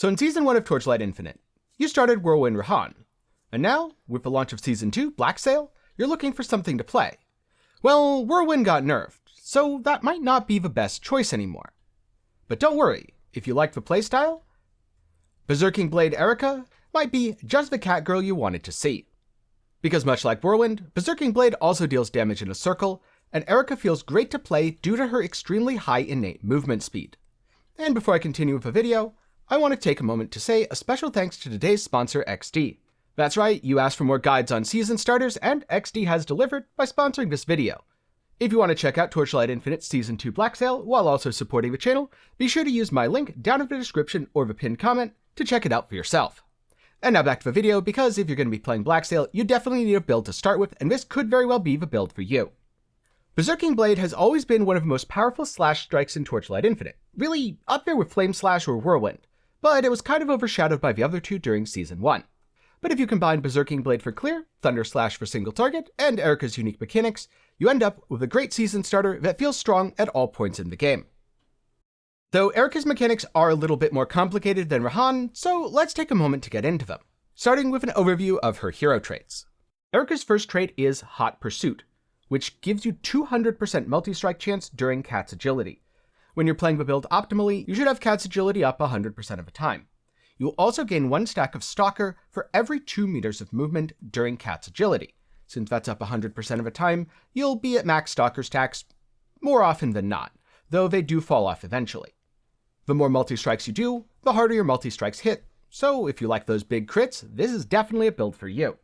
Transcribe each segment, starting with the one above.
So in Season 1 of Torchlight Infinite, you started Whirlwind Rahan, and now, with the launch of Season 2, Black Sail, you're looking for something to play. Well, Whirlwind got nerfed, so that might not be the best choice anymore. But don't worry, if you like the playstyle, Berserking Blade Erika might be just the cat girl you wanted to see. Because much like Whirlwind, Berserking Blade also deals damage in a circle, and Erika feels great to play due to her extremely high innate movement speed. And before I continue with the video, I want to take a moment to say a special thanks to today's sponsor, XD. That's right, you asked for more guides on season starters, and XD has delivered by sponsoring this video. If you want to check out Torchlight Infinite Season 2 Black Sail while also supporting the channel, be sure to use my link down in the description or the pinned comment to check it out for yourself. And now back to the video, because if you're going to be playing Black Sail, you definitely need a build to start with, and this could very well be the build for you. Berserking Blade has always been one of the most powerful slash strikes in Torchlight Infinite, really up there with Flame Slash or Whirlwind, but it was kind of overshadowed by the other two during Season 1. But if you combine Berserking Blade for clear, Thunder Slash for single target, and Erika's unique mechanics, you end up with a great season starter that feels strong at all points in the game. Though Erika's mechanics are a little bit more complicated than Rahan, so let's take a moment to get into them, starting with an overview of her hero traits. Erika's first trait is Hot Pursuit, which gives you 200% multi-strike chance during Cat's agility. When you're playing the build optimally, you should have Cat's agility up 100% of the time. You'll also gain 1 stack of Stalker for every 2 meters of movement during Cat's agility. Since that's up 100% of the time, you'll be at max Stalker stacks more often than not, though they do fall off eventually. The more multi-strikes you do, the harder your multi-strikes hit, so if you like those big crits, this is definitely a build for you.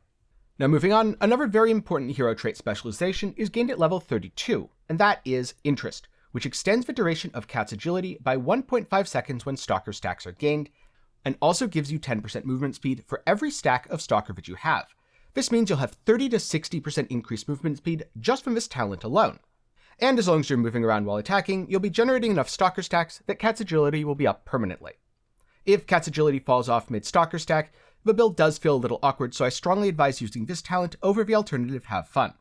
Now moving on, another very important hero trait specialization is gained at level 32, and that is Interest, which extends the duration of Cat's agility by 1.5 seconds when Stalker stacks are gained, and also gives you 10% movement speed for every stack of Stalker that you have. This means you'll have 30 to 60% increased movement speed just from this talent alone. And as long as you're moving around while attacking, you'll be generating enough Stalker stacks that Cat's agility will be up permanently. If Cat's agility falls off mid-Stalker stack, the build does feel a little awkward, so I strongly advise using this talent over the alternative Have Fun.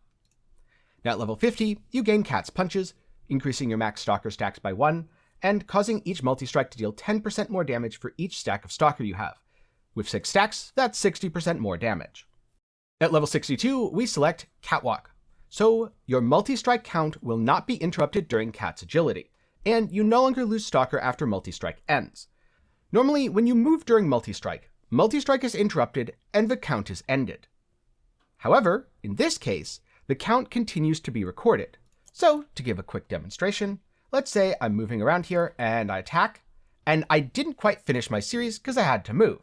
Now at level 50, you gain Cat's Punches, increasing your max Stalker stacks by 1, and causing each multi-strike to deal 10% more damage for each stack of Stalker you have. With 6 stacks, that's 60% more damage. At level 62, we select Catwalk, so your multi-strike count will not be interrupted during Cat's agility, and you no longer lose Stalker after multi-strike ends. Normally, when you move during multi-strike is interrupted and the count is ended. However, in this case, the count continues to be recorded. So, to give a quick demonstration, let's say I'm moving around here and I attack, and I didn't quite finish my series because I had to move.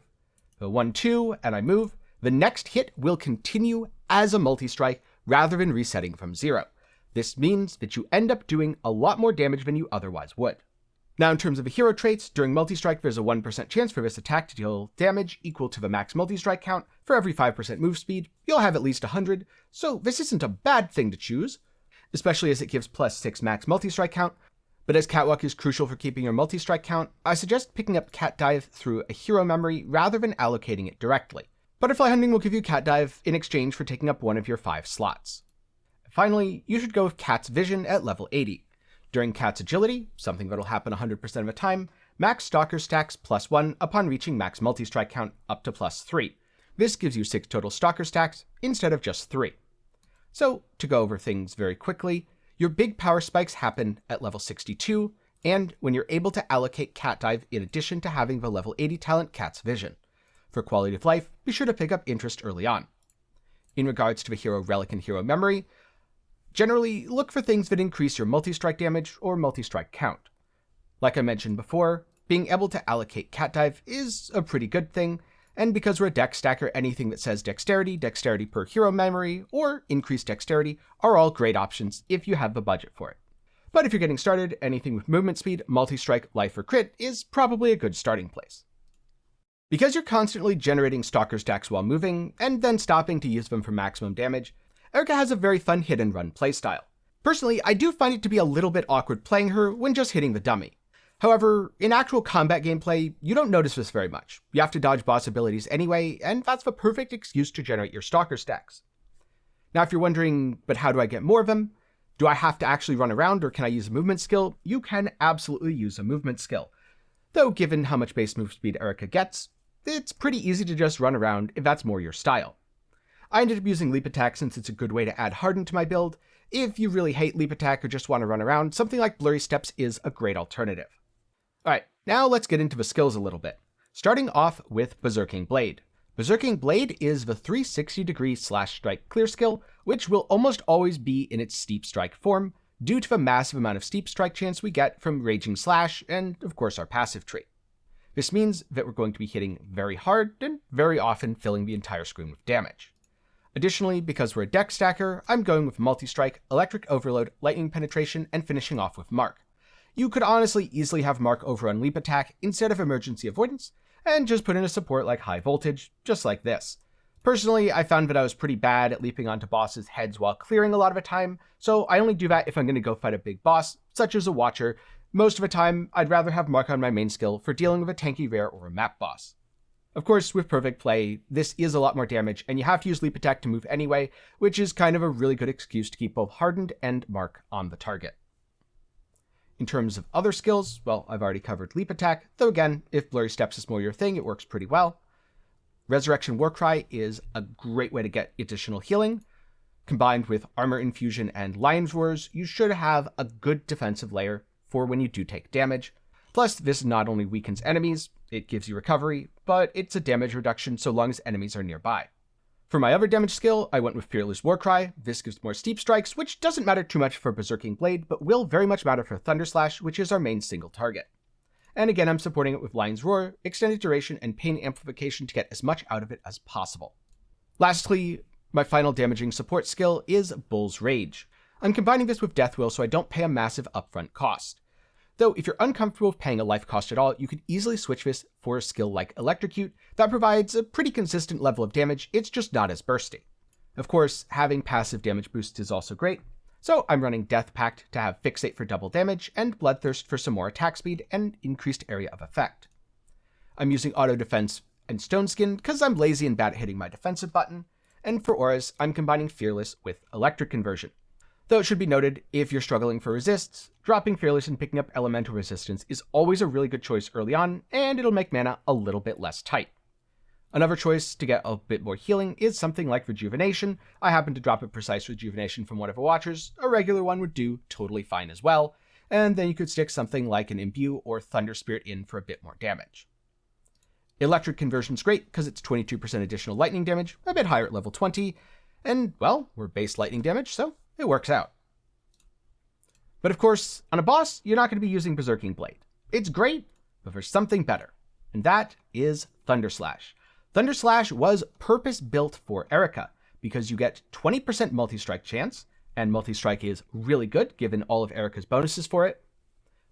The 1-2 and I move, the next hit will continue as a multi-strike rather than resetting from 0. This means that you end up doing a lot more damage than you otherwise would. Now in terms of the hero traits, during multi-strike there's a 1% chance for this attack to deal damage equal to the max multi-strike count. For every 5% move speed, you'll have at least 100, so this isn't a bad thing to choose, especially as it gives plus 6 max multi-strike count. But as Catwalk is crucial for keeping your multi-strike count, I suggest picking up Cat Dive through a hero memory rather than allocating it directly. Butterfly Hunting will give you Cat Dive in exchange for taking up one of your 5 slots. Finally, you should go with Cat's Vision at level 80. During Cat's agility, something that'll happen 100% of the time, max Stalker stacks plus 1 upon reaching max multi-strike count up to plus 3. This gives you 6 total Stalker stacks instead of just 3. So, to go over things very quickly, your big power spikes happen at level 62, and when you're able to allocate Cat Dive in addition to having the level 80 talent Cat's Vision. For quality of life, be sure to pick up Interest early on. In regards to the hero relic and hero memory, generally look for things that increase your multi-strike damage or multi-strike count. Like I mentioned before, being able to allocate Cat Dive is a pretty good thing, and because we're a dex stacker, anything that says dexterity, dexterity per hero memory, or increased dexterity are all great options if you have the budget for it. But if you're getting started, anything with movement speed, multi-strike, life, or crit is probably a good starting place. Because you're constantly generating Stalker stacks while moving, and then stopping to use them for maximum damage, Erika has a very fun hit and run playstyle. Personally, I do find it to be a little bit awkward playing her when just hitting the dummy. However, in actual combat gameplay, you don't notice this very much. You have to dodge boss abilities anyway, and that's the perfect excuse to generate your Stalker stacks. Now if you're wondering, but how do I get more of them? Do I have to actually run around or can I use a movement skill? You can absolutely use a movement skill. though given how much base move speed Erika gets, it's pretty easy to just run around if that's more your style. I ended up using Leap Attack since it's a good way to add Harden to my build. If you really hate Leap Attack or just want to run around, something like Blurry Steps is a great alternative. Alright, now let's get into the skills a little bit. Starting off with Berserking Blade. Berserking Blade is the 360-degree slash strike clear skill, which will almost always be in its steep strike form, due to the massive amount of steep strike chance we get from Raging Slash and, of course, our passive tree. This means that we're going to be hitting very hard and very often filling the entire screen with damage. Additionally, because we're a deck stacker, I'm going with Multi-Strike, Electric Overload, Lightning Penetration, and finishing off with Mark. You could honestly easily have Mark over on Leap Attack instead of Emergency Avoidance, and just put in a support like High Voltage, just like this. Personally, I found that I was pretty bad at leaping onto bosses' heads while clearing a lot of the time, so I only do that if I'm going to go fight a big boss, such as a Watcher. Most of the time, I'd rather have Mark on my main skill for dealing with a tanky rare or a map boss. Of course, with Perfect Play, this is a lot more damage, and you have to use Leap Attack to move anyway, which is kind of a really good excuse to keep both Hardened and Mark on the target. In terms of other skills, well, I've already covered Leap Attack, though again, if Blurry Steps is more your thing, it works pretty well. Resurrection Warcry is a great way to get additional healing. Combined with Armor Infusion and Lion's Roars, you should have a good defensive layer for when you do take damage. Plus, this not only weakens enemies, it gives you recovery, but it's a damage reduction so long as enemies are nearby. For my other damage skill, I went with Fearless Warcry. This gives more steep strikes, which doesn't matter too much for Berserking Blade, but will very much matter for Thunder Slash, which is our main single target. And again, I'm supporting it with Lion's Roar, Extended Duration, and Pain Amplification to get as much out of it as possible. Lastly, my final damaging support skill is Bull's Rage. I'm combining this with Death Will so I don't pay a massive upfront cost. Though if you're uncomfortable with paying a life cost at all, you could easily switch this for a skill like Electrocute that provides a pretty consistent level of damage, it's just not as bursty. Of course, having passive damage boosts is also great, so I'm running Death Pact to have Fixate for double damage and Bloodthirst for some more attack speed and increased area of effect. I'm using Auto Defense and Stone Skin because I'm lazy and bad at hitting my defensive button, and for auras, I'm combining Fearless with Electric Conversion. Though it should be noted, if you're struggling for resists, dropping Fearless and picking up Elemental Resistance is always a really good choice early on, and it'll make mana a little bit less tight. Another choice to get a bit more healing is something like Rejuvenation. I happen to drop a Precise Rejuvenation from one of the Watchers. A regular one would do totally fine as well, and then you could stick something like an Imbue or Thunder Spirit in for a bit more damage. Electric Conversion's great because it's 22% additional lightning damage, a bit higher at level 20, and, well, we're base lightning damage, so it works out. But of course, on a boss, you're not going to be using Berserking Blade. It's great, but there's something better, and that is Thunder Slash. Thunder Slash was purpose-built for Erika, because you get 20% multi-strike chance, and multi-strike is really good given all of Erika's bonuses for it.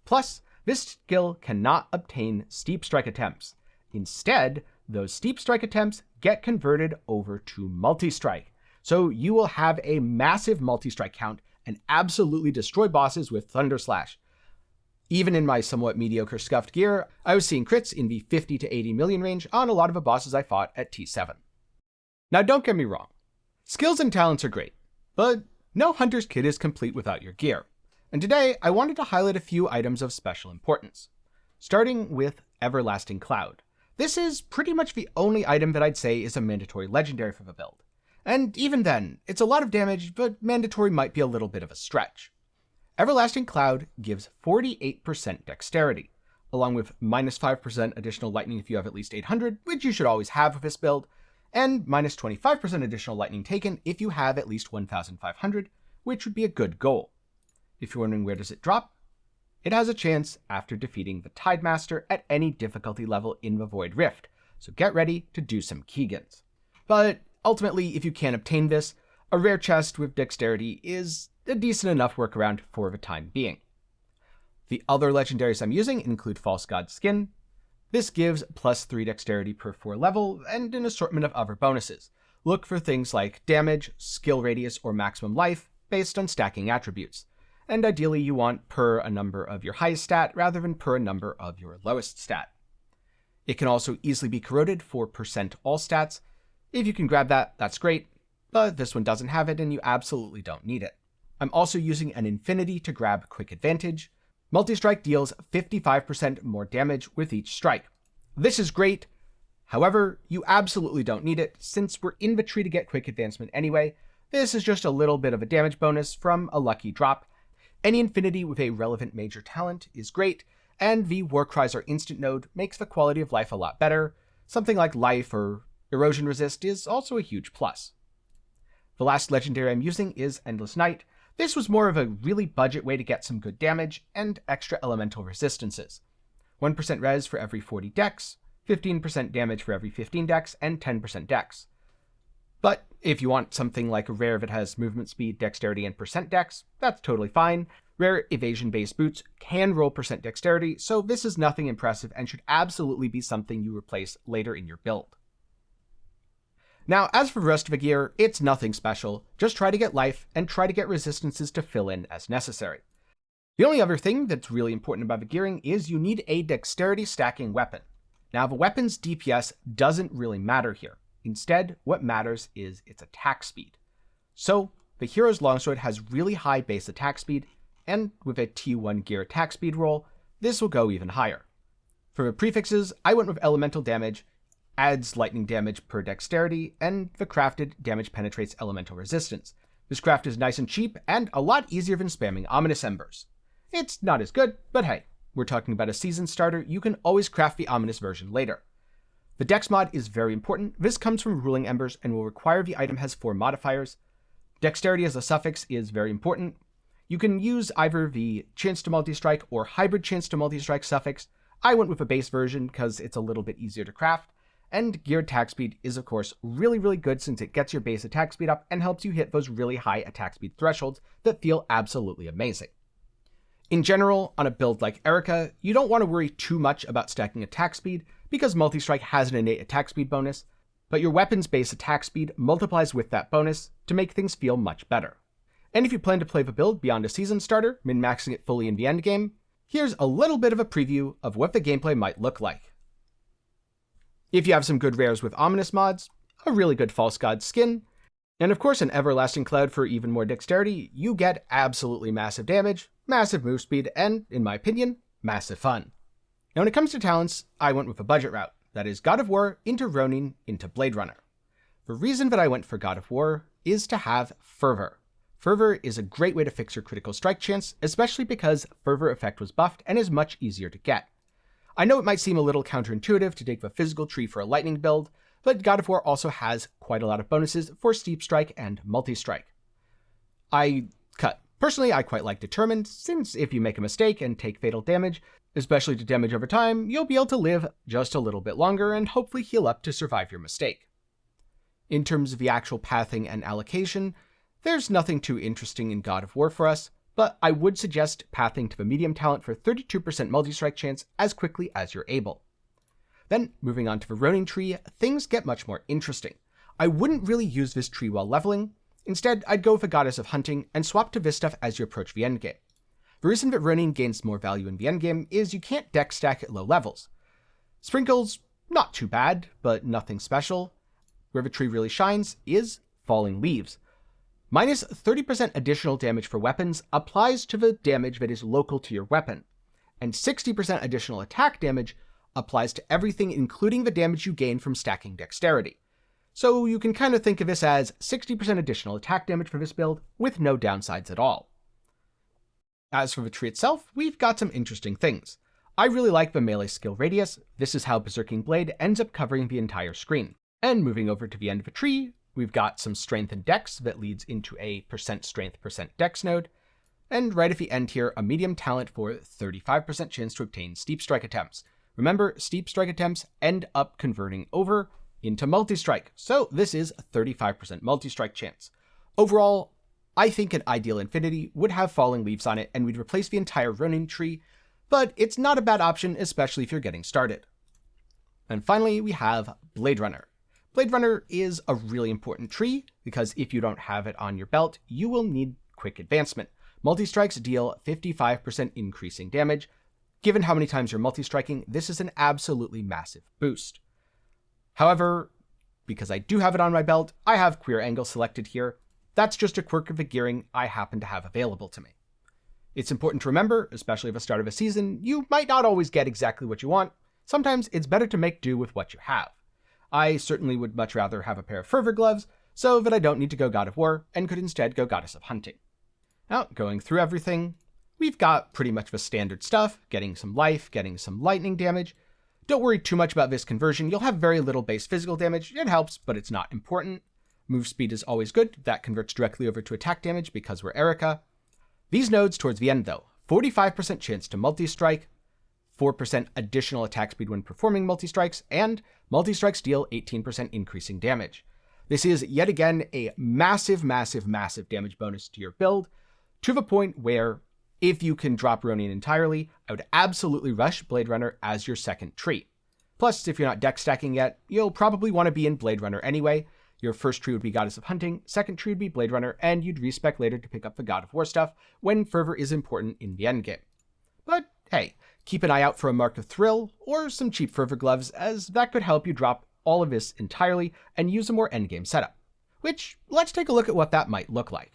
Plus, this skill cannot obtain steep strike attempts. Instead, those steep strike attempts get converted over to multi-strike. So you will have a massive multi-strike count and absolutely destroy bosses with Thunder Slash. Even in my somewhat mediocre scuffed gear, I was seeing crits in the 50 to 80 million range on a lot of the bosses I fought at T7. Now don't get me wrong, skills and talents are great, but no hunter's kit is complete without your gear. And today I wanted to highlight a few items of special importance. Starting with Everlasting Cloud. This is pretty much the only item that I'd say is a mandatory legendary for the build. And even then, it's a lot of damage, but mandatory might be a little bit of a stretch. Everlasting Cloud gives 48% dexterity, along with minus 5% additional lightning if you have at least 800, which you should always have with this build, and minus 25% additional lightning taken if you have at least 1500, which would be a good goal. If you're wondering where does it drop, it has a chance after defeating the Tidemaster at any difficulty level in the Void Rift, so get ready to do some Keegans. But ultimately, if you can't obtain this, a rare chest with dexterity is a decent enough workaround for the time being. The other legendaries I'm using include False God Skin. This gives plus 3 dexterity per 4 level and an assortment of other bonuses. Look for things like damage, skill radius, or maximum life based on stacking attributes. And ideally you want per a number of your highest stat rather than per a number of your lowest stat. It can also easily be corroded for percent all stats. If you can grab that, that's great, but this one doesn't have it and you absolutely don't need it. I'm also using an Infinity to grab Quick Advantage. Multi-strike deals 55% more damage with each strike. This is great. However, you absolutely don't need it, since we're in the tree to get quick advancement anyway. This is just a little bit of a damage bonus from a lucky drop. Any infinity with a relevant major talent is great, and the War Cries or instant node makes the quality of life a lot better. Something like life or erosion resist is also a huge plus. The last legendary I'm using is Endless Night. This was more of a really budget way to get some good damage and extra elemental resistances. 1% res for every 40 dex, 15% damage for every 15 dex, and 10% dex. But if you want something like a rare that has movement speed, dexterity, and percent dex, that's totally fine. Rare evasion-based boots can roll percent dexterity, so this is nothing impressive and should absolutely be something you replace later in your build. Now, as for the rest of the gear, it's nothing special. Just try to get life and try to get resistances to fill in as necessary. The only other thing that's really important about the gearing is you need a dexterity stacking weapon. Now, the weapon's DPS doesn't really matter here. Instead, what matters is its attack speed. So, the hero's longsword has really high base attack speed, and with a T1 gear attack speed roll, this will go even higher. For the prefixes, I went with elemental damage, adds lightning damage per dexterity, and the crafted damage penetrates elemental resistance. This craft is nice and cheap, and a lot easier than spamming Ominous Embers. It's not as good, but hey, we're talking about a season starter, you can always craft the Ominous version later. The dex mod is very important. This comes from Ruling Embers and will require the item has 4 modifiers. Dexterity as a suffix is very important. You can use either the chance to multi-strike or hybrid chance to multi-strike suffix. I went with a base version because it's a little bit easier to craft. And gear attack speed is of course really good since it gets your base attack speed up and helps you hit those really high attack speed thresholds that feel absolutely amazing. In general, on a build like Erika, you don't want to worry too much about stacking attack speed because multi-strike has an innate attack speed bonus, but your weapon's base attack speed multiplies with that bonus to make things feel much better. And if you plan to play the build beyond a season starter, min-maxing it fully in the endgame, here's a little bit of a preview of what the gameplay might look like. If you have some good rares with Ominous mods, a really good False God skin, and of course an Everlasting Cloud for even more dexterity, you get absolutely massive damage, massive move speed, and, in my opinion, massive fun. Now when it comes to talents, I went with a budget route, that is God of War into Ronin into Blade Runner. The reason that I went for God of War is to have Fervor. Fervor is a great way to fix your critical strike chance, especially because Fervor effect was buffed and is much easier to get. I know it might seem a little counterintuitive to take the physical tree for a lightning build, but God of War also has quite a lot of bonuses for Steep Strike and Multi-Strike. Personally, I quite like Determined, since if you make a mistake and take fatal damage, especially to damage over time, you'll be able to live just a little bit longer and hopefully heal up to survive your mistake. In terms of the actual pathing and allocation, there's nothing too interesting in God of War for us, but I would suggest pathing to the medium talent for 32% multi-strike chance as quickly as you're able. Then, moving on to the Ronin tree, things get much more interesting. I wouldn't really use this tree while leveling. Instead, I'd go with a Goddess of Hunting and swap to this stuff as you approach the endgame. The reason that Ronin gains more value in the endgame is you can't dex stack at low levels. Sprinkles, not too bad, but nothing special. Where the tree really shines is Falling Leaves. Minus 30% additional damage for weapons applies to the damage that is local to your weapon, and 60% additional attack damage applies to everything including the damage you gain from stacking dexterity. So you can kind of think of this as 60% additional attack damage for this build with no downsides at all. As for the tree itself, we've got some interesting things. I really like the melee skill radius. This is how Berserking Blade ends up covering the entire screen. And moving over to the end of the tree, we've got some strength and dex that leads into a percent strength, percent dex node. And right at the end here, a medium talent for 35% chance to obtain steep strike attempts. Remember, steep strike attempts end up converting over into multi-strike, so this is a 35% multi-strike chance. Overall, I think an ideal Infinity would have Falling Leaves on it and we'd replace the entire Ronin tree, but it's not a bad option, especially if you're getting started. And finally, we have Blade Runner. Blade Runner is a really important tree, because if you don't have it on your belt, you will need quick advancement. Multi-strikes deal 55% increasing damage. Given how many times you're multi-striking, this is an absolutely massive boost. However, because I do have it on my belt, I have Queer Angle selected here. That's just a quirk of the gearing I happen to have available to me. It's important to remember, especially at the start of a season, you might not always get exactly what you want. Sometimes it's better to make do with what you have. I certainly would much rather have a pair of fervor gloves so that I don't need to go God of War and could instead go Goddess of Hunting. Now, going through everything, we've got pretty much the standard stuff, getting some life, getting some lightning damage. Don't worry too much about this conversion, you'll have very little base physical damage, it helps, but it's not important. Move speed is always good, that converts directly over to attack damage because we're Erika. These nodes towards the end though, 45% chance to multi-strike, 4% additional attack speed when performing multi-strikes, and multi-strikes deal 18% increasing damage. This is yet again a massive damage bonus to your build, to the point where if you can drop Ronin entirely, I would absolutely rush Blade Runner as your second tree. Plus, if you're not deck stacking yet, you'll probably want to be in Blade Runner anyway. Your first tree would be Goddess of Hunting, second tree would be Blade Runner, and you'd respec later to pick up the God of War stuff when Fervor is important in the endgame. But hey, keep an eye out for a Mark of Thrill or some cheap Fervor gloves, as that could help you drop all of this entirely and use a more endgame setup. Which, let's take a look at what that might look like.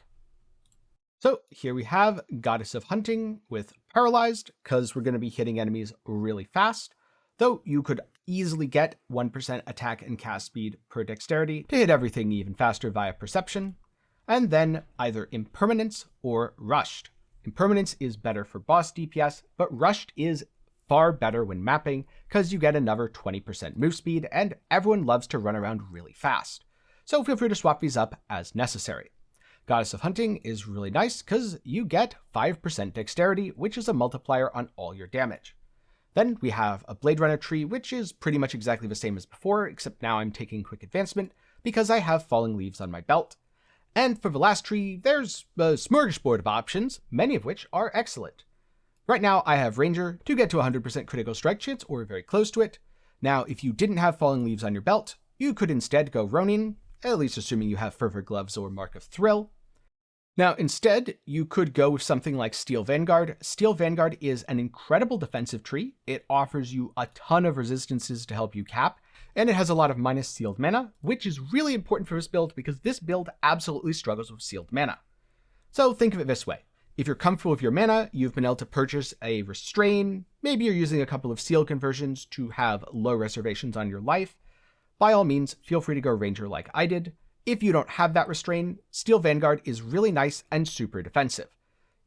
So here we have Goddess of Hunting with Paralyzed, because we're going to be hitting enemies really fast, though you could easily get 1% attack and cast speed per dexterity to hit everything even faster via Perception, and then either Impermanence or Rushed. Impermanence is better for boss DPS, but Rushed is far better when mapping, because you get another 20% move speed, and everyone loves to run around really fast. So feel free to swap these up as necessary. Goddess of Hunting is really nice because you get 5% dexterity, which is a multiplier on all your damage. Then we have a Blade Runner tree, which is pretty much exactly the same as before, except now I'm taking quick advancement because I have Falling Leaves on my belt. And for the last tree, there's a smorgasbord of options, many of which are excellent. Right now I have Ranger to get to 100% critical strike chance or very close to it. Now, if you didn't have Falling Leaves on your belt, you could instead go Ronin, at least assuming you have Fervor Gloves or Mark of Thrill. Now, instead, you could go with something like Steel Vanguard. Steel Vanguard is an incredible defensive tree. It offers you a ton of resistances to help you cap, and it has a lot of minus sealed mana, which is really important for this build because this build absolutely struggles with sealed mana. So think of it this way. If you're comfortable with your mana, you've been able to purchase a Restrain, maybe you're using a couple of seal conversions to have low reservations on your life, by all means, feel free to go Ranger like I did. If you don't have that Restrain, Steel Vanguard is really nice and super defensive.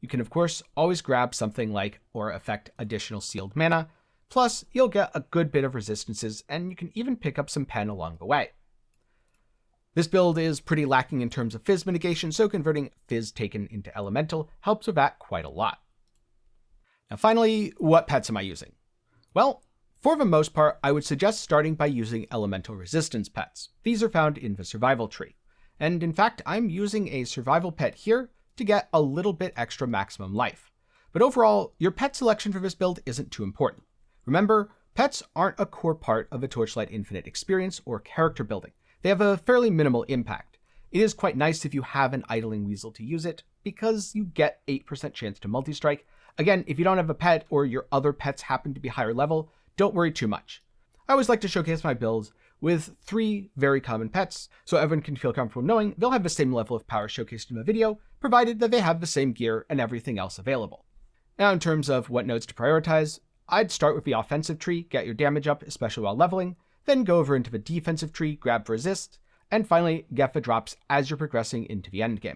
You can of course always grab something like Aura Effect additional sealed mana, plus you'll get a good bit of resistances and you can even pick up some pen along the way. This build is pretty lacking in terms of Fizz mitigation, so converting Fizz taken into Elemental helps with that quite a lot. Now finally, what pets am I using? Well, for the most part, I would suggest starting by using elemental resistance pets. These are found in the survival tree. And in fact, I'm using a survival pet here to get a little bit extra maximum life. But overall, your pet selection for this build isn't too important. Remember, pets aren't a core part of the Torchlight Infinite experience or character building. They have a fairly minimal impact. It is quite nice if you have an idling weasel to use it, because you get 8% chance to multi-strike. Again, if you don't have a pet or your other pets happen to be higher level, don't worry too much. I always like to showcase my builds with 3 very common pets, so everyone can feel comfortable knowing they'll have the same level of power showcased in the video, provided that they have the same gear and everything else available. Now in terms of what nodes to prioritize, I'd start with the offensive tree, get your damage up, especially while leveling, then go over into the defensive tree, grab resist, and finally get the drops as you're progressing into the endgame.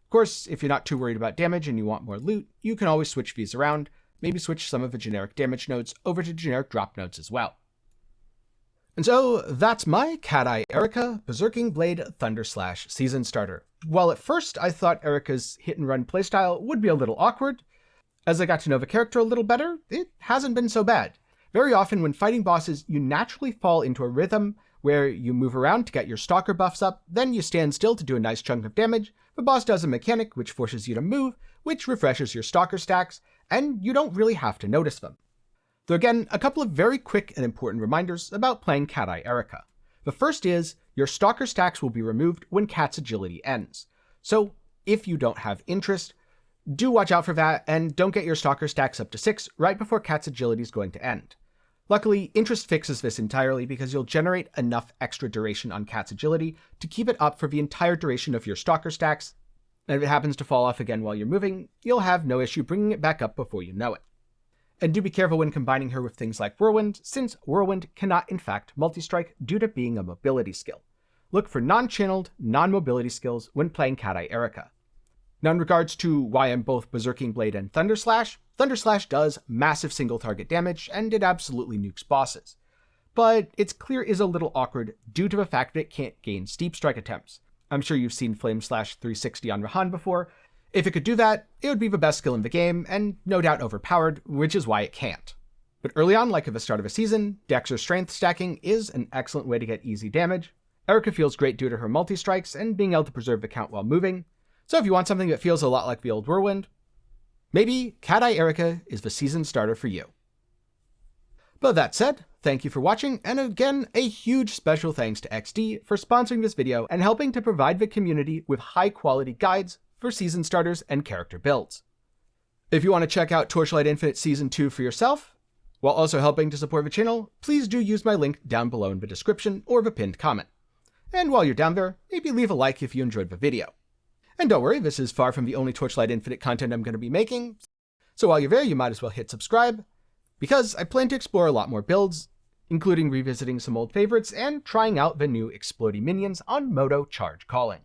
Of course, if you're not too worried about damage and you want more loot, you can always switch these around, maybe switch some of the generic damage nodes over to generic drop nodes as well. And so that's my Cat Eye Erika Berserking Blade Thunderslash Season Starter. While at first I thought Erika's hit and run playstyle would be a little awkward, as I got to know the character a little better, it hasn't been so bad. Very often when fighting bosses, you naturally fall into a rhythm where you move around to get your stalker buffs up, then you stand still to do a nice chunk of damage, the boss does a mechanic which forces you to move, which refreshes your stalker stacks, and you don't really have to notice them. Though again, a couple of very quick and important reminders about playing Cat Eye Erika. The first is, your stalker stacks will be removed when Cat's agility ends. So if you don't have interest, do watch out for that and don't get your stalker stacks up to 6 right before Cat's agility is going to end. Luckily, interest fixes this entirely because you'll generate enough extra duration on Cat's agility to keep it up for the entire duration of your stalker stacks, and if it happens to fall off again while you're moving, you'll have no issue bringing it back up before you know it. And do be careful when combining her with things like Whirlwind, since Whirlwind cannot in fact multi-strike due to being a mobility skill. Look for non-channeled, non-mobility skills when playing Cat-Eye Erika. Now in regards to why I'm both Berserking Blade and Thunder Slash does massive single target damage, and it absolutely nukes bosses. But its clear is a little awkward due to the fact that it can't gain steep strike attempts. I'm sure you've seen Flame Slash 360 on Rahan before. If it could do that, it would be the best skill in the game, and no doubt overpowered, which is why it can't. But early on, like at the start of a season, Dex or Strength stacking is an excellent way to get easy damage. Erika feels great due to her multi-strikes and being able to preserve the count while moving. So if you want something that feels a lot like the old Whirlwind, maybe Cat-Eye Erika is the season starter for you. But that said, thank you for watching, and again, a huge special thanks to XD for sponsoring this video and helping to provide the community with high-quality guides for season starters and character builds. If you want to check out Torchlight Infinite Season 2 for yourself, while also helping to support the channel, please do use my link down below in the description or the pinned comment. And while you're down there, maybe leave a like if you enjoyed the video. And don't worry, this is far from the only Torchlight Infinite content I'm going to be making, so while you're there, you might as well hit subscribe, because I plan to explore a lot more builds, including revisiting some old favorites and trying out the new explodey minions on Moto Charge Calling.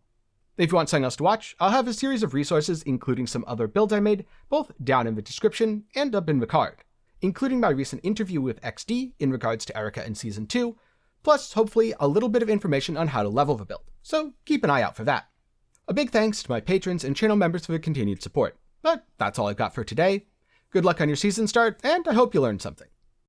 If you want something else to watch, I'll have a series of resources including some other builds I made, both down in the description and up in the card, including my recent interview with XD in regards to Erika in Season 2, plus hopefully a little bit of information on how to level the build, so keep an eye out for that. A big thanks to my patrons and channel members for the continued support. But that's all I've got for today. Good luck on your season start, and I hope you learned something.